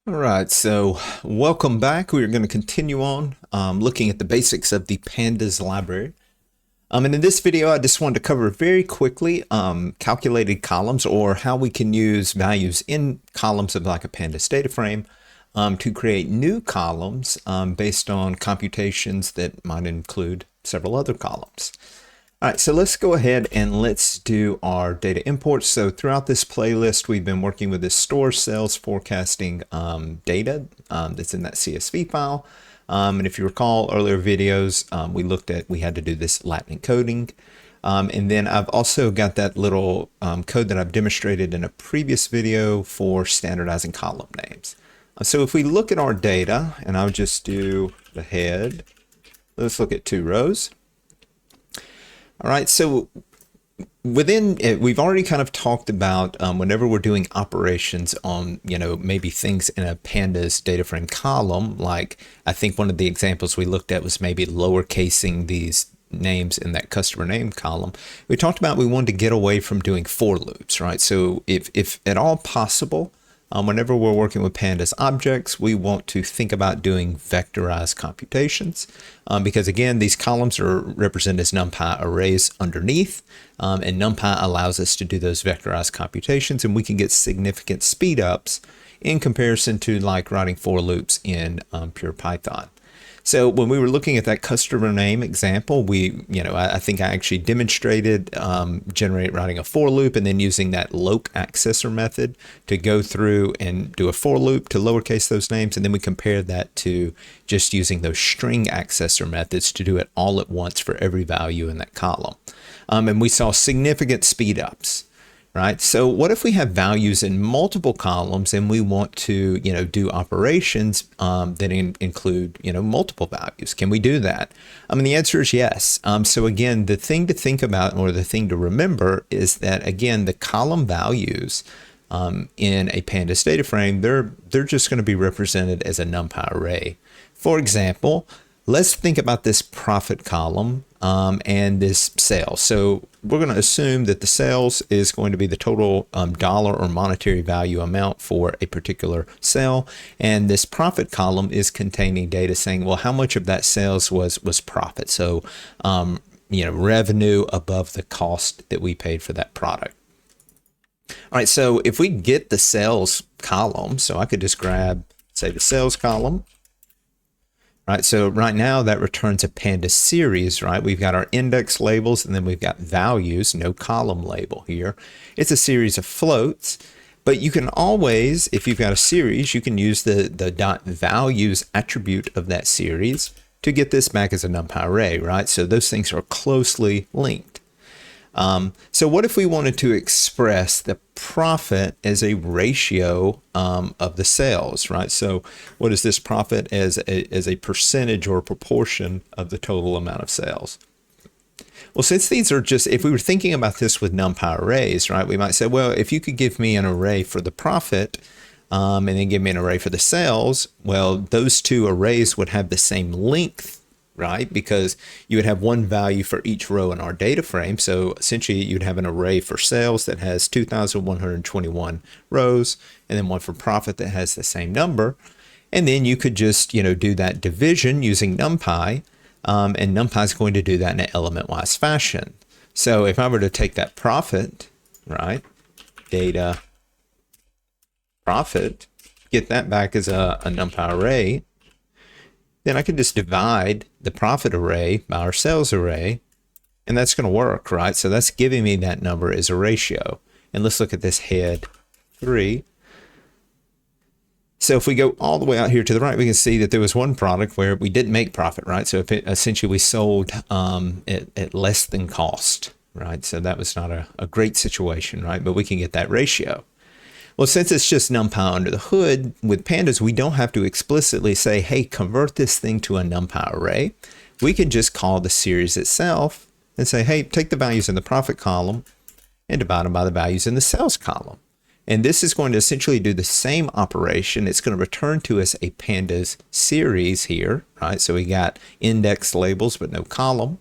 All right, so welcome back. We're going to continue on looking at the basics of the Pandas library. And in this video, I just wanted to cover very quickly calculated columns, or how we can use values in columns of like a Pandas DataFrame to create new columns based on computations that might include several other columns. All right, so let's go ahead and let's do our data imports. So throughout this playlist, we've been working with this store sales forecasting data that's in that CSV file. And if you recall earlier videos, we had to do this Latin encoding. And then I've also got that little code that I've demonstrated in a previous video for standardizing column names. So if we look at our data, and I'll just do the head, let's look at 2 rows. All right, so within it, we've already kind of talked about whenever we're doing operations on, maybe things in a Pandas DataFrame column, like I think one of the examples we looked at was maybe lowercasing these names in that customer name column. We talked about we wanted to get away from doing for loops, right? So if at all possible, whenever we're working with Pandas objects, we want to think about doing vectorized computations because, again, these columns are represented as NumPy arrays underneath, and NumPy allows us to do those vectorized computations, and we can get significant speed ups in comparison to like writing for loops in pure Python. So when we were looking at that customer name example, I think I actually demonstrated writing a for loop and then using that loc accessor method to go through and do a for loop to lowercase those names. And then we compared that to just using those string accessor methods to do it all at once for every value in that column. And we saw significant speed ups. Right. So what if we have values in multiple columns and we want to, do operations that include, multiple values? Can we do that? The answer is yes. So again, the thing to think about, or the thing to remember, is that, again, the column values in a Pandas DataFrame, they're just going to be represented as a NumPy array. For example, let's think about this profit column and this sales. So we're going to assume that the sales is going to be the total dollar or monetary value amount for a particular sale. And this profit column is containing data saying, well, how much of that sales was profit? So, revenue above the cost that we paid for that product. All right, so if we get the sales column, so I could just grab, say, the sales column. Right, so right now that returns a Pandas series, right? We've got our index labels and then we've got values, no column label here. It's a series of floats, but you can always, if you've got a series, you can use the .values attribute of that series to get this back as a NumPy array, right? So those things are closely linked. So what if we wanted to express the profit as a ratio of the sales, right? So what is this profit as a percentage or proportion of the total amount of sales? Well, since these are just, if we were thinking about this with NumPy arrays, right, we might say, well, if you could give me an array for the profit and then give me an array for the sales, well, those two arrays would have the same length, right? Because you would have one value for each row in our data frame. So essentially you'd have an array for sales that has 2,121 rows, and then one for profit that has the same number. And then you could just, do that division using NumPy, and NumPy is going to do that in an element-wise fashion. So if I were to take that profit, right, data profit, get that back as a NumPy array, then I can just divide the profit array by our sales array, and that's going to work, right? So that's giving me that number as a ratio. And let's look at this head 3. So if we go all the way out here to the right, we can see that there was one product where we didn't make profit, right? So if essentially we sold at less than cost, right? So that was not a great situation, right? But we can get that ratio. Well, since it's just NumPy under the hood, with Pandas, we don't have to explicitly say, hey, convert this thing to a NumPy array. We can just call the series itself and say, hey, take the values in the profit column and divide them by the values in the sales column. And this is going to essentially do the same operation. It's going to return to us a Pandas series here, right? So we got index labels, but no column.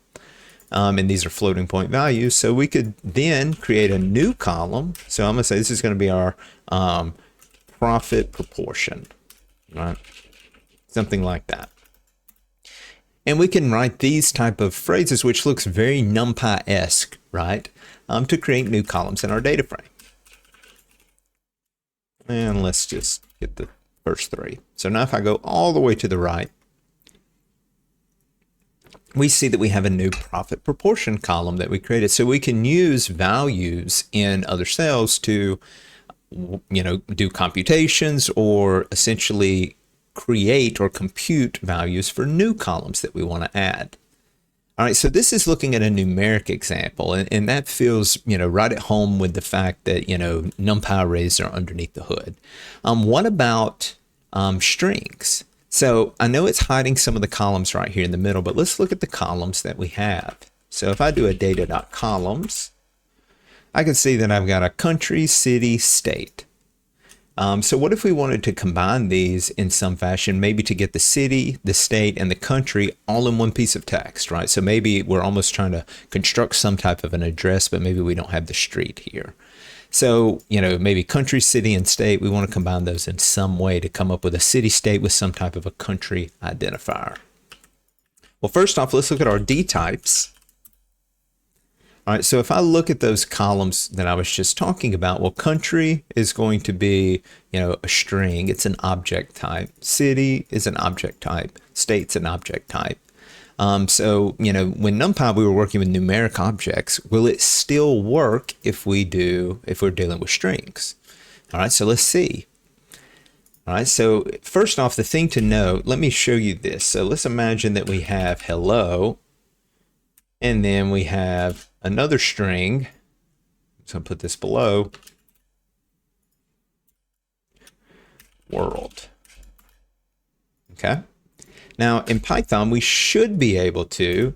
And these are floating point values. So we could then create a new column. So I'm going to say this is going to be our profit proportion. right? Something like that. And we can write these type of phrases, which looks very NumPy-esque, right? To create new columns in our data frame. And let's just get the first three. So now if I go all the way to the right, we see that we have a new profit proportion column that we created. So we can use values in other cells to, do computations or essentially create or compute values for new columns that we want to add. All right, so this is looking at a numeric example, and that feels, right at home with the fact that, NumPy arrays are underneath the hood. What about strings? So I know it's hiding some of the columns right here in the middle, but let's look at the columns that we have. So if I do a data.columns, I can see that I've got a country, city, state. So what if we wanted to combine these in some fashion, maybe to get the city, the state, and the country all in one piece of text, right? So maybe we're almost trying to construct some type of an address, but maybe we don't have the street here. So, maybe country, city, and state, we want to combine those in some way to come up with a city-state with some type of a country identifier. Well, first off, let's look at our D types. All right, so if I look at those columns that I was just talking about, well, country is going to be, a string. It's an object type. City is an object type. State's an object type. So, when NumPy, we were working with numeric objects, will it still work if we're dealing with strings? All right, so let's see. All right, so first off, the thing to know, let me show you this. So let's imagine that we have hello, and then we have another string. So I'll put this below. World. Okay. Now in Python, we should be able to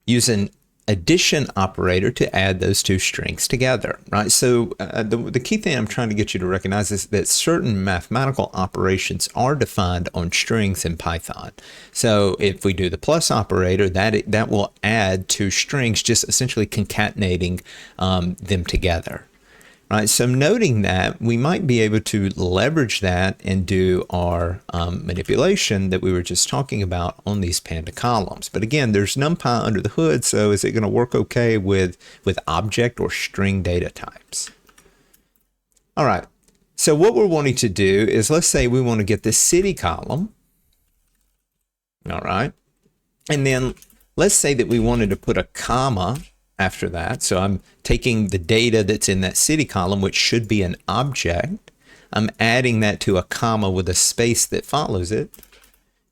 use an addition operator to add those two strings together, right? So the key thing I'm trying to get you to recognize is that certain mathematical operations are defined on strings in Python. So if we do the plus operator, that will add two strings, just essentially concatenating them together. Right, so noting that, we might be able to leverage that and do our manipulation that we were just talking about on these Panda columns. But again, there's NumPy under the hood, so is it going to work okay with object or string data types? All right, so what we're wanting to do is, let's say we want to get this city column. All right, and then let's say that we wanted to put a comma after that. So I'm taking the data that's in that city column, which should be an object. I'm adding that to a comma with a space that follows it.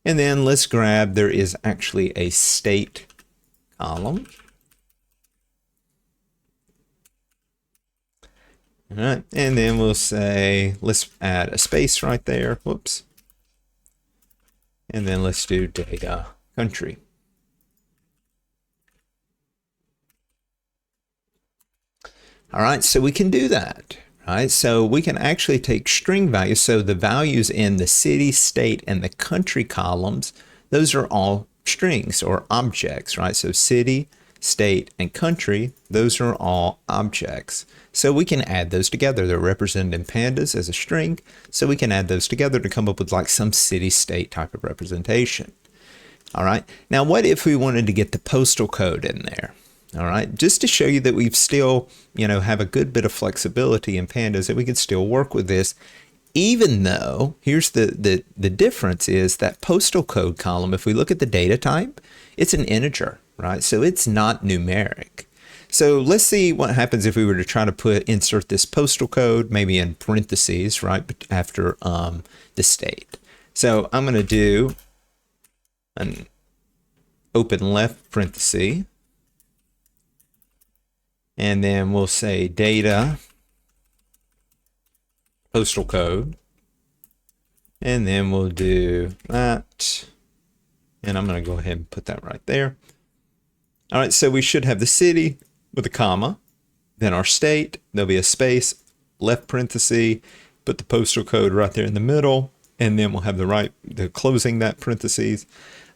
And then let's grab, there is actually a state column. All right, and then we'll say, let's add a space right there. Whoops. And then let's do data country. All right, so we can do that, right? So we can actually take string values. So the values in the city, state, and the country columns, those are all strings or objects, right? So city, state, and country, those are all objects. So we can add those together. They're represented in pandas as a string. So we can add those together to come up with like some city-state type of representation. All right, now what if we wanted to get the postal code in there? All right, just to show you that we've still, have a good bit of flexibility in pandas, that we can still work with this, even though, here's the difference is that postal code column, if we look at the data type, it's an integer, right? So it's not numeric. So let's see what happens if we were to try to insert this postal code, maybe in parentheses, right, after the state. So I'm going to do an open left parenthesis. And then we'll say data postal code. And then we'll do that. And I'm going to go ahead and put that right there. All right, so we should have the city with a comma, then our state, there'll be a space, left parenthesis, put the postal code right there in the middle, and then we'll have the closing that parentheses,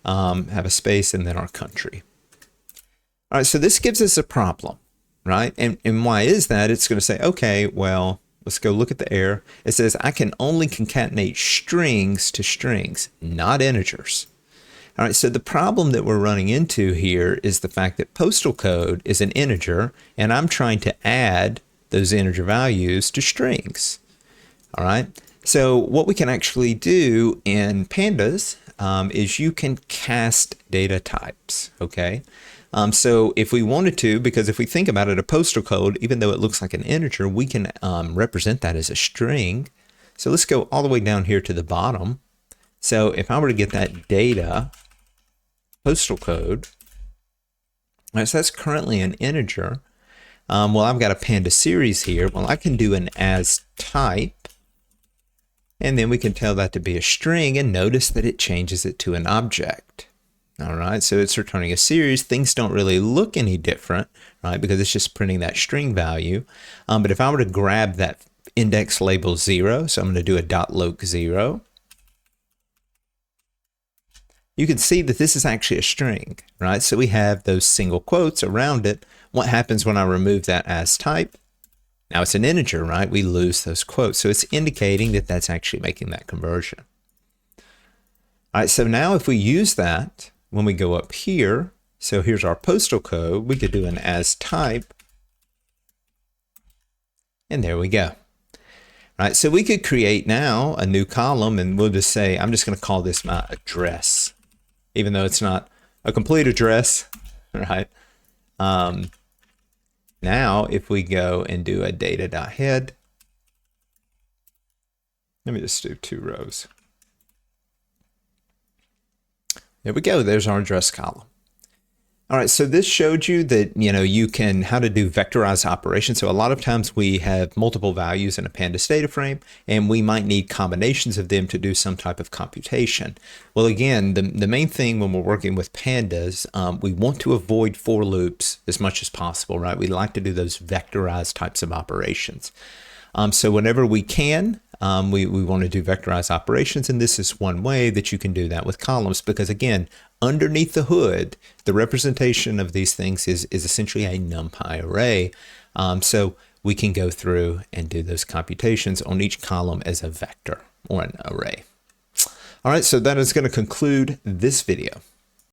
have a space, and then our country. All right, so this gives us a problem. Right? And why is that? It's going to say, okay, well, let's go look at the error. It says I can only concatenate strings to strings, not integers. All right, so the problem that we're running into here is the fact that postal code is an integer, and I'm trying to add those integer values to strings. All right, so what we can actually do in Pandas is you can cast data types, okay? So if we wanted to, because if we think about it, a postal code, even though it looks like an integer, we can represent that as a string. So let's go all the way down here to the bottom. So if I were to get that data postal code, right, so that's currently an integer. Well, I've got a Panda series here. Well, I can do an as type, and then we can tell that to be a string, and notice that it changes it to an object. All right, so it's returning a series. Things don't really look any different, right, because it's just printing that string value. But if I were to grab that index label 0, so I'm going to do a .loc 0, you can see that this is actually a string, right? So we have those single quotes around it. What happens when I remove that as type? Now it's an integer, right? We lose those quotes. So it's indicating that that's actually making that conversion. All right, so now if we use that, when we go up here, so here's our postal code, we could do an as type, and there we go. All right, so we could create now a new column, and we'll just say, I'm just going to call this my address, even though it's not a complete address, right? Now, if we go and do a data.head, let me just do 2 rows. There we go. There's our address column. All right, so this showed you that, you can, how to do vectorized operations. So a lot of times we have multiple values in a Pandas DataFrame, and we might need combinations of them to do some type of computation. Well, again, the main thing when we're working with Pandas, we want to avoid for loops as much as possible, right? We like to do those vectorized types of operations. So whenever we can, we want to do vectorized operations, and this is one way that you can do that with columns, because again, underneath the hood, the representation of these things is essentially a NumPy array. So we can go through and do those computations on each column as a vector or an array. All right, so that is going to conclude this video.